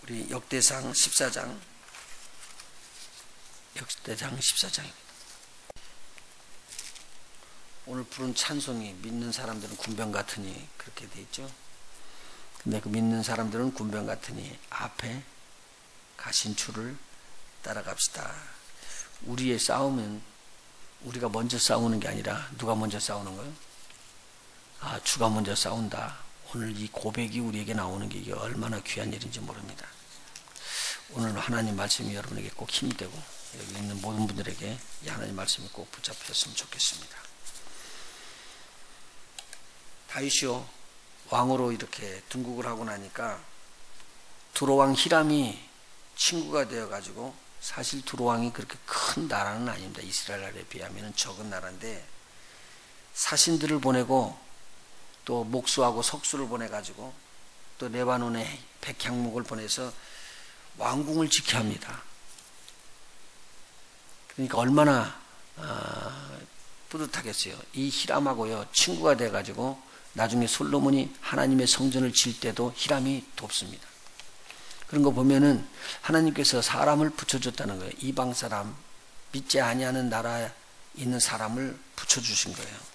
우리 역대상 14장, 역대상 14장입니다. 오늘 부른 찬송이 믿는 사람들은 군병 같으니 그렇게 돼 있죠. 근데 그 믿는 사람들은 군병 같으니 앞에 가신 주를 따라갑시다. 우리의 싸움은 우리가 먼저 싸우는 게 아니라 누가 먼저 싸우는 거예요? 아, 주가 먼저 싸운다. 오늘 이 고백이 우리에게 나오는 게 이게 얼마나 귀한 일인지 모릅니다. 오늘 하나님 말씀이 여러분에게 꼭 힘이 되고 여기 있는 모든 분들에게 이 하나님 말씀이 꼭 붙잡혔으면 좋겠습니다. 다윗이요, 왕으로 이렇게 등극을 하고 나니까 두로왕 히람이 친구가 되어가지고, 사실 두로왕이 그렇게 큰 나라는 아닙니다. 이스라엘에 비하면 적은 나라인데 사신들을 보내고 또 목수하고 석수를 보내가지고 또 레바논에 백향목을 보내서 왕궁을 지켜야 합니다. 그러니까 얼마나 뿌듯하겠어요. 이 히람하고요 친구가 돼가지고 나중에 솔로몬이 하나님의 성전을 질 때도 히람이 돕습니다. 그런 거 보면은 하나님께서 사람을 붙여줬다는 거예요. 이방 사람, 믿지 아니하는 나라에 있는 사람을 붙여주신 거예요.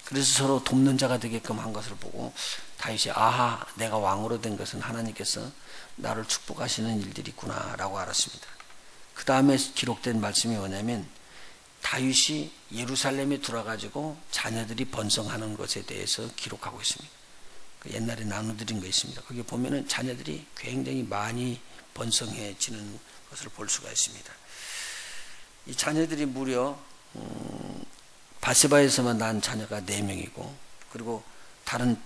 그래서 서로 돕는 자가 되게끔 한 것을 보고 다윗이 아하, 내가 왕으로 된 것은 하나님께서 나를 축복하시는 일들이 있구나 라고 알았습니다. 그 다음에 기록된 말씀이 뭐냐면 다윗이 예루살렘에 들어가지고 자녀들이 번성하는 것에 대해서 기록하고 있습니다. 옛날에 나눠드린 거 있습니다. 거기 보면은 자녀들이 굉장히 많이 번성해지는 것을 볼 수가 있습니다. 이 자녀들이 무려 바세바에서만 난 자녀가 4명이고, 그리고 다른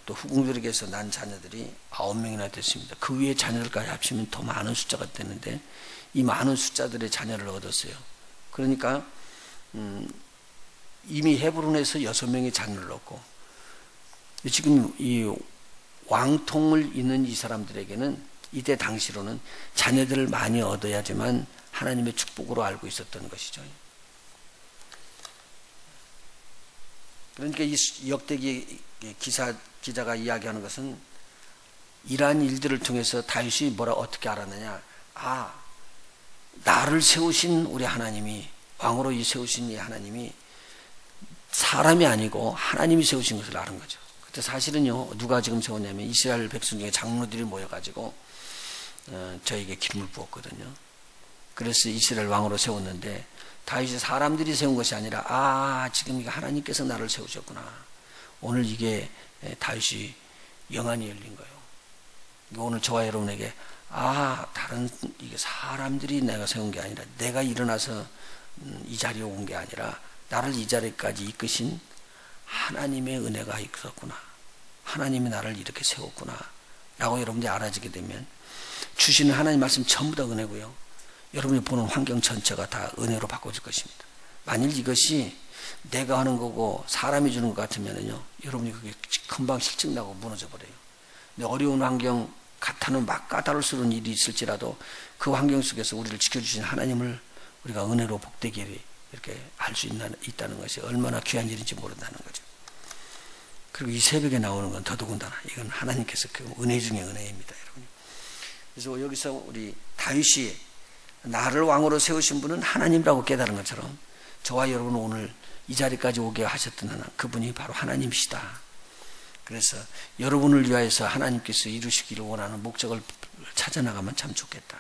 또 후궁들에게서 난 자녀들이 9명이나 됐습니다. 그 위에 자녀들까지 합치면 더 많은 숫자가 되는데 이 많은 숫자들의 자녀를 얻었어요. 그러니까 이미 헤브론에서 6명의 자녀를 얻고, 지금 이 왕통을 잇는 이 사람들에게는 이때 당시로는 자녀들을 많이 얻어야지만 하나님의 축복으로 알고 있었던 것이죠. 그러니까 이 역대기 기자가 이야기하는 것은 이러한 일들을 통해서 다윗이 어떻게 알았느냐. 아, 나를 세우신 우리 하나님이, 왕으로 세우신 이 하나님이 사람이 아니고 하나님이 세우신 것을 아는 거죠. 그때 사실은요, 누가 지금 세웠냐면 이스라엘 백성 중에 장로들이 모여가지고 저에게 기름을 부었거든요. 그래서 이스라엘 왕으로 세웠는데 다윗이 사람들이 세운 것이 아니라 아, 지금 이게 하나님께서 나를 세우셨구나. 오늘 이게 다윗이 영안이 열린 거예요. 오늘 저와 여러분에게 아, 다른 이게 사람들이 내가 세운 게 아니라 내가 일어나서 이 자리에 온 게 아니라 나를 이 자리까지 이끄신 하나님의 은혜가 있었구나. 하나님이 나를 이렇게 세웠구나 라고 여러분들이 알아지게 되면 주시는 하나님 말씀 전부 다 은혜고요, 여러분이 보는 환경 전체가 다 은혜로 바꿔질 것입니다. 만일 이것이 내가 하는 거고 사람이 주는 것 같으면요, 여러분이 그게 금방 실증나고 무너져 버려요. 근데 어려운 환경 같아는 막 까다로운 일이 있을지라도 그 환경 속에서 우리를 지켜주신 하나님을 우리가 은혜로 복되게 이렇게 알 수 있다는 것이 얼마나 귀한 일인지 모른다는 거죠. 그리고 이 새벽에 나오는 건 더더군다나 이건 하나님께서 그 은혜 중에 은혜입니다, 여러분. 그래서 여기서 우리 다윗이 나를 왕으로 세우신 분은 하나님이라고 깨달은 것처럼 저와 여러분은 오늘 이 자리까지 오게 하셨던 하나, 그분이 바로 하나님이시다. 그래서 여러분을 위하여서 하나님께서 이루시기를 원하는 목적을 찾아나가면 참 좋겠다.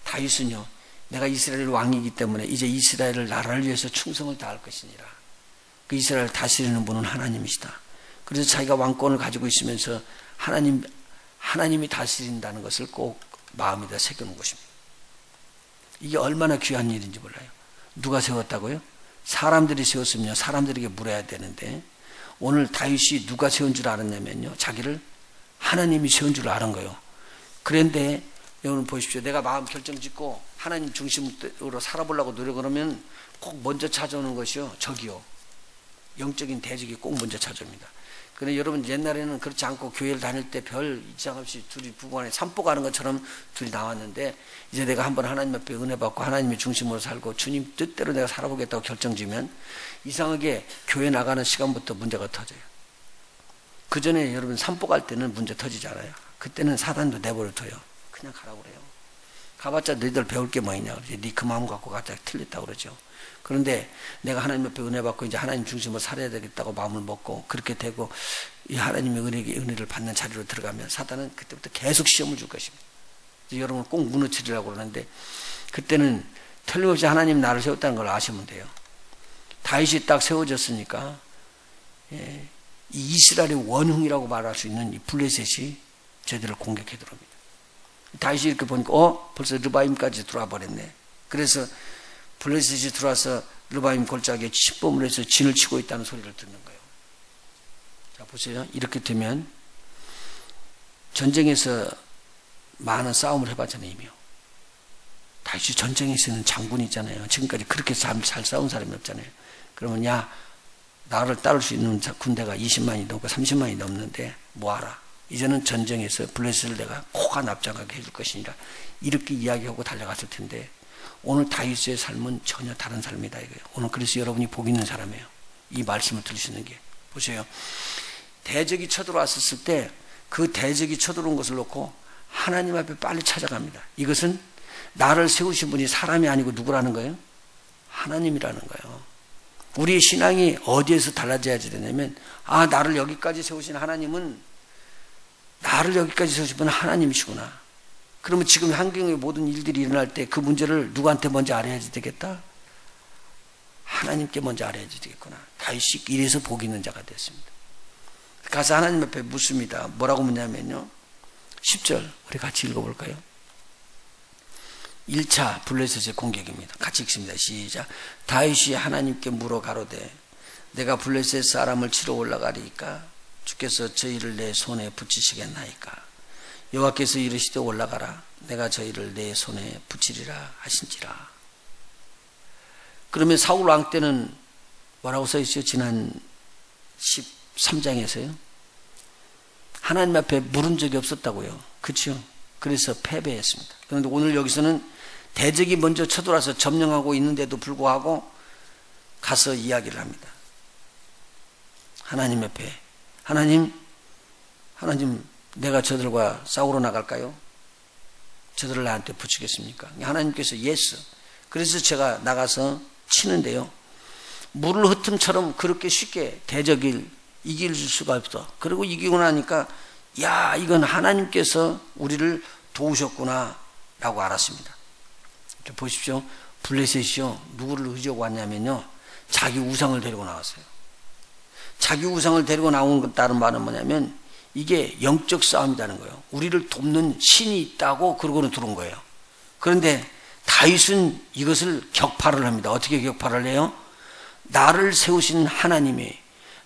다윗은요, 내가 이스라엘 왕이기 때문에 이제 이스라엘을 나라를 위해서 충성을 다할 것이니라. 그 이스라엘을 다스리는 분은 하나님이시다. 그래서 자기가 왕권을 가지고 있으면서 하나님이 다스린다는 것을 꼭 마음에다 새겨놓은 것입니다. 이게 얼마나 귀한 일인지 몰라요. 누가 세웠다고요? 사람들이 세웠으면 사람들에게 물어야 되는데 오늘 다윗이 누가 세운 줄 알았냐면요, 자기를 하나님이 세운 줄 아는 거예요. 그런데 여러분 보십시오. 내가 마음 결정 짓고 하나님 중심으로 살아보려고 노력을 하면 꼭 먼저 찾아오는 것이요, 적이요, 영적인 대적이 꼭 먼저 찾아옵니다. 그런데 여러분 옛날에는 그렇지 않고 교회를 다닐 때 별 이상 없이 둘이 부부간에 산보 가는 것처럼 둘이 나왔는데 이제 내가 한번 하나님 앞에 은혜 받고 하나님의 중심으로 살고 주님 뜻대로 내가 살아보겠다고 결정지면 이상하게 교회 나가는 시간부터 문제가 터져요. 그 전에 여러분 산보 갈 때는 문제 터지잖아요. 그때는 사단도 내버려 둬요. 그냥 가라고 그래요. 가봤자 너희들 배울 게 뭐 있냐. 네 그 마음 갖고 가자 틀렸다고 그러죠. 그런데 내가 하나님 옆에 은혜 받고 이제 하나님 중심으로 살아야 되겠다고 마음을 먹고 그렇게 되고 이 하나님의 은혜를 받는 자리로 들어가면 사단은 그때부터 계속 시험을 줄 것입니다. 여러분 꼭 무너뜨리라고 그러는데 그때는 틀림없이 하나님 나를 세웠다는 걸 아시면 돼요. 다윗이 딱 세워졌으니까 이 이스라엘의 원흉이라고 말할 수 있는 이 블레셋이 저들을 공격해 들어옵니다. 다윗이 이렇게 보니까 벌써 르바임까지 들어와 버렸네. 그래서 블레셋이 들어와서 르바임 골짜기에 침범을 해서 진을 치고 있다는 소리를 듣는 거예요. 자 보세요. 이렇게 되면 전쟁에서 많은 싸움을 해봤잖아요. 이미요. 다윗이 전쟁에서는 장군이잖아요. 지금까지 그렇게 잘 싸운 사람이 없잖아요. 그러면 나를 따를 수 있는 군대가 20만이 넘고 30만이 넘는데 뭐하라. 이제는 전쟁에서 블레셋을 내가 코가 납작하게 해줄 것이니라. 이렇게 이야기하고 달려갔을 텐데 오늘 다윗의 삶은 전혀 다른 삶이다 이거예요. 오늘 그래서 여러분이 복 있는 사람이에요. 이 말씀을 들으시는 게. 보세요. 대적이 쳐들어왔을 때 그 대적이 쳐들어온 것을 놓고 하나님 앞에 빨리 찾아갑니다. 이것은 나를 세우신 분이 사람이 아니고 누구라는 거예요? 하나님이라는 거예요. 우리의 신앙이 어디에서 달라져야지 되냐면 나를 여기까지 세우신 하나님은 나를 여기까지 세우신 분은 하나님이시구나. 그러면 지금 환경의 모든 일들이 일어날 때 그 문제를 누구한테 먼저 알아야지 되겠다? 하나님께 먼저 알아야지 되겠구나. 다윗이 이래서 복 있는 자가 됐습니다. 가서 하나님 앞에 묻습니다. 뭐라고 묻냐면요. 10절 우리 같이 읽어볼까요? 1차 블레셋의 공격입니다. 같이 읽습니다. 시작. 다윗이 하나님께 물어 가로되 내가 블레셋 사람을 치러 올라가리이까 주께서 저희를 내 손에 붙이시겠나이까. 여호와께서 이르시되 올라가라. 내가 저희를 내 손에 붙이리라 하신지라. 그러면 사울 왕 때는 뭐라고 써 있어요? 지난 13장에서요. 하나님 앞에 물은 적이 없었다고요. 그렇죠? 그래서 패배했습니다. 그런데 오늘 여기서는 대적이 먼저 쳐들어와서 점령하고 있는데도 불구하고 가서 이야기를 합니다. 하나님 앞에 하나님 내가 저들과 싸우러 나갈까요? 저들을 나한테 붙이겠습니까? 하나님께서 예스. 그래서 제가 나가서 치는데요. 물을 흩음처럼 그렇게 쉽게 대적을 이길 수가 없어. 그리고 이기고 나니까 이건 하나님께서 우리를 도우셨구나 라고 알았습니다. 보십시오. 블레셋이요. 누구를 의지하고 왔냐면요. 자기 우상을 데리고 나왔어요. 자기 우상을 데리고 나온다는 말은 뭐냐면 이게 영적 싸움이라는 거예요. 우리를 돕는 신이 있다고 그러고는 들어온 거예요. 그런데 다윗은 이것을 격파를 합니다. 어떻게 격파를 해요? 나를 세우신 하나님이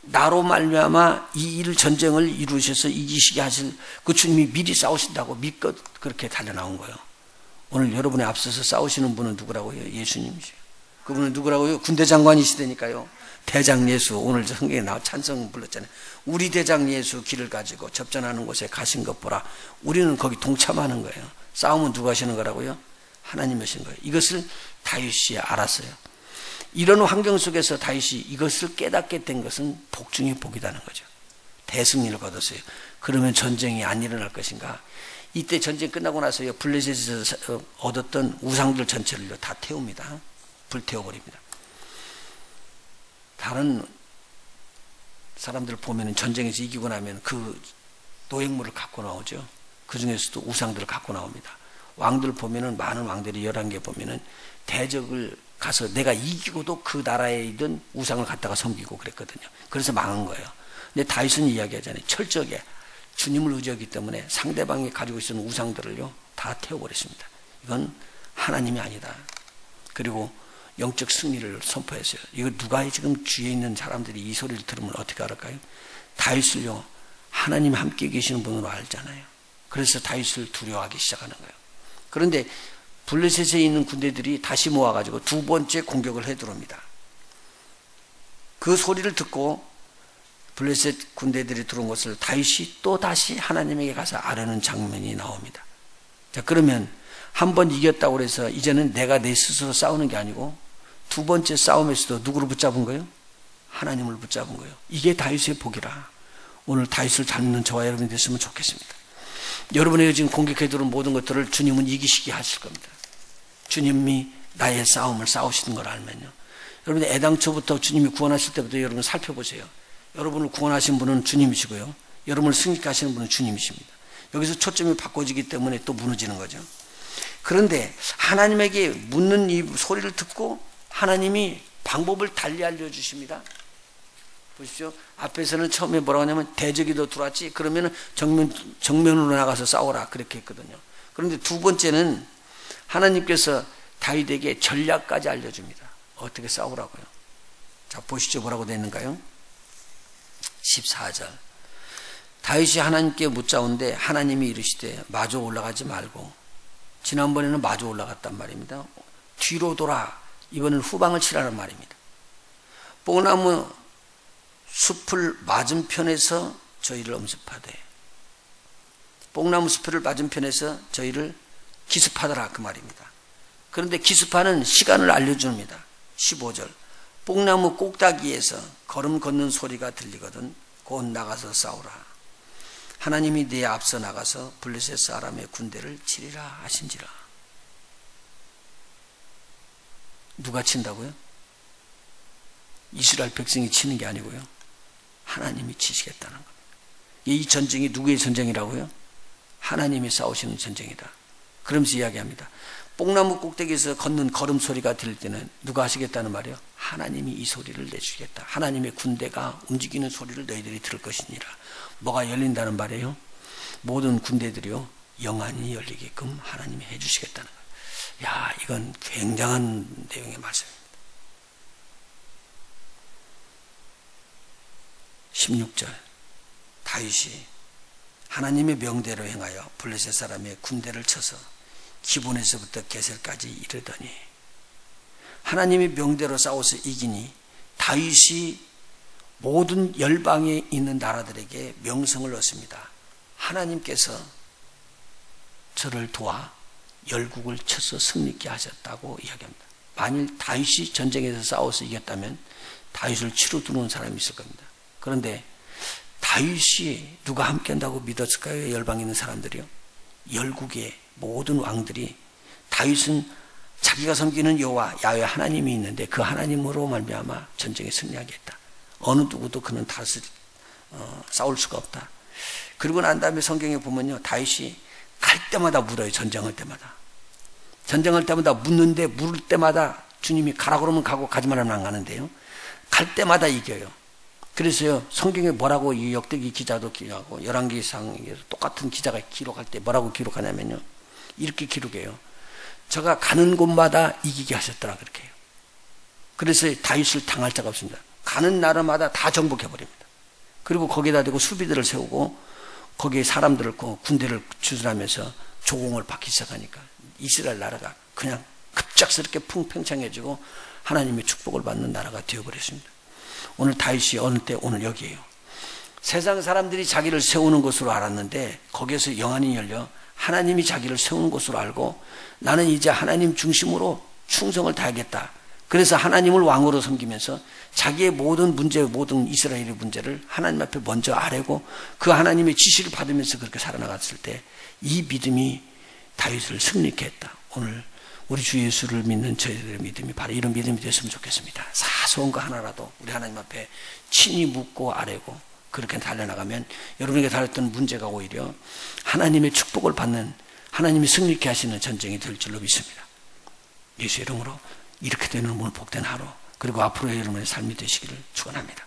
나로 말미암아 이 전쟁을 이루셔서 이기시게 하실 그 주님이 미리 싸우신다고 믿고 그렇게 달려나온 거예요. 오늘 여러분의 앞서서 싸우시는 분은 누구라고요? 예수님이시죠. 그분은 누구라고요? 군대 장관이시다니까요. 대장 예수. 오늘 성경에 나와 찬송 불렀잖아요. 우리 대장 예수 길을 가지고 접전하는 곳에 가신 것 보라. 우리는 거기 동참하는 거예요. 싸움은 누가 하시는 거라고요? 하나님 하시는 거예요. 이것을 다윗이 알았어요. 이런 환경 속에서 다윗이 이것을 깨닫게 된 것은 복 중에 복이라는 거죠. 대승리를 거뒀어요. 그러면 전쟁이 안 일어날 것인가? 이때 전쟁 끝나고 나서요, 블레셋에서 얻었던 우상들 전체를 다 태웁니다. 불태워버립니다. 다른 사람들 보면 전쟁에서 이기고 나면 그 노획물을 갖고 나오죠. 그 중에서도 우상들을 갖고 나옵니다. 왕들 보면은 많은 왕들이 11개 보면은 대적을 가서 내가 이기고도 그 나라에 있던 우상을 갖다가 섬기고 그랬거든요. 그래서 망한 거예요. 근데 다윗은 이야기하잖아요. 철저하게 주님을 의지하기 때문에 상대방이 가지고 있었던 우상들을요 다 태워버렸습니다. 이건 하나님이 아니다. 그리고 영적 승리를 선포했어요. 이거 누가 지금 주위에 있는 사람들이 이 소리를 들으면 어떻게 알을까요? 다윗을요 하나님 함께 계시는 분으로 알잖아요. 그래서 다윗을 두려워하기 시작하는 거예요. 그런데 블레셋에 있는 군대들이 다시 모아가지고 두 번째 공격을 해 들어옵니다. 그 소리를 듣고 블레셋 군대들이 들어온 것을 다윗이 또 다시 하나님에게 가서 아뢰는 장면이 나옵니다. 자, 그러면 한 번 이겼다고 해서 이제는 내가 내 스스로 싸우는 게 아니고 두 번째 싸움에서도 누구를 붙잡은 거예요? 하나님을 붙잡은 거예요. 이게 다윗의 복이라. 오늘 다윗을 닮는 저와 여러분이 됐으면 좋겠습니다. 여러분에게 지금 공격해 들어온 모든 것들을 주님은 이기시게 하실 겁니다. 주님이 나의 싸움을 싸우시는 걸 알면요. 여러분 애당초부터 주님이 구원하실 때부터 여러분 살펴보세요. 여러분을 구원하신 분은 주님이시고요. 여러분을 승리케 하시는 분은 주님이십니다. 여기서 초점이 바꿔지기 때문에 또 무너지는 거죠. 그런데 하나님에게 묻는 이 소리를 듣고 하나님이 방법을 달리 알려주십니다. 보십시오. 앞에서는 처음에 뭐라고 하냐면 대적이 너 들어왔지? 그러면 정면으로 나가서 싸워라. 그렇게 했거든요. 그런데 두 번째는 하나님께서 다윗에게 전략까지 알려줍니다. 어떻게 싸우라고요. 자, 보시죠. 뭐라고 되어 있는가요? 14절. 다윗이 하나님께 묻자온데 하나님이 이르시되 마저 올라가지 말고, 지난번에는 마저 올라갔단 말입니다. 뒤로 돌아. 이번엔 후방을 치라는 말입니다. 뽕나무 숲을 맞은편에서 저희를 엄습하되, 뽕나무 숲을 맞은편에서 저희를 기습하더라 그 말입니다. 그런데 기습하는 시간을 알려줍니다. 15절. 뽕나무 꼭다기에서 걸음 걷는 소리가 들리거든 곧 나가서 싸우라. 하나님이 네 앞서 나가서 블레셋 사람의 군대를 치리라 하신지라. 누가 친다고요? 이스라엘 백성이 치는 게 아니고요. 하나님이 치시겠다는 겁니다. 이 전쟁이 누구의 전쟁이라고요? 하나님이 싸우시는 전쟁이다. 그러면서 이야기합니다. 뽕나무 꼭대기에서 걷는 걸음소리가 들릴 때는 누가 하시겠다는 말이요? 하나님이 이 소리를 내주시겠다. 하나님의 군대가 움직이는 소리를 너희들이 들을 것이니라. 뭐가 열린다는 말이에요? 모든 군대들이요 영안이 열리게끔 하나님이 해주시겠다는 거예요. 야, 이건 굉장한 내용의 말씀입니다. 16절. 다윗이 하나님의 명대로 행하여 블레셋 사람의 군대를 쳐서 기본에서부터 게셀까지 이르더니, 하나님의 명대로 싸워서 이기니 다윗이 모든 열방에 있는 나라들에게 명성을 얻습니다. 하나님께서 저를 도와 열국을 쳐서 승리케 하셨다고 이야기합니다. 만일 다윗이 전쟁에서 싸워서 이겼다면 다윗을 치러 들어온 사람이 있을 겁니다. 그런데 다윗이 누가 함께한다고 믿었을까요? 열방에 있는 사람들이요. 열국의 모든 왕들이 다윗은 자기가 섬기는 여호와 야훼 하나님이 있는데 그 하나님으로 말미암아 전쟁에 승리하겠다. 어느 누구도 그는 싸울 수가 없다. 그리고 난 다음에 성경에 보면요, 다윗이 갈 때마다 물어요. 전쟁할 때마다. 전쟁할 때마다 묻는데 물을 때마다 주님이 가라 그러면 가고 가지 말라면 안 가는데요. 갈 때마다 이겨요. 그래서요, 성경에 뭐라고 이 역대기 기자도 기록하고 열왕기상 똑같은 기자가 기록할 때 뭐라고 기록하냐면요, 이렇게 기록해요. 저가 가는 곳마다 이기게 하셨더라 그렇게 해요. 그래서 다윗을 당할 자가 없습니다. 가는 나라마다 다 정복해버립니다. 그리고 거기에다 대고 수비들을 세우고 거기에 사람들을 군대를 추진하면서 조공을 받기 시작하니까 이스라엘 나라가 그냥 급작스럽게 풍팽창해지고 하나님의 축복을 받는 나라가 되어버렸습니다. 오늘 다윗이 어느 때? 오늘 여기에요. 세상 사람들이 자기를 세우는 것으로 알았는데 거기에서 영안이 열려 하나님이 자기를 세우는 것으로 알고 나는 이제 하나님 중심으로 충성을 다하겠다. 그래서 하나님을 왕으로 섬기면서 자기의 모든 문제, 모든 이스라엘의 문제를 하나님 앞에 먼저 아뢰고 그 하나님의 지시를 받으면서 그렇게 살아나갔을 때 이 믿음이 다윗을 승리케 했다. 오늘 우리 주 예수를 믿는 저희들의 믿음이 바로 이런 믿음이 됐으면 좋겠습니다. 사소한 거 하나라도 우리 하나님 앞에 친히 묻고 아뢰고 그렇게 달려나가면 여러분에게 달렸던 문제가 오히려 하나님의 축복을 받는, 하나님이 승리케 하시는 전쟁이 될 줄로 믿습니다. 예수 이름으로 이렇게 되는 오늘 복된 하루, 그리고 앞으로의 여러분의 삶이 되시기를 축원합니다.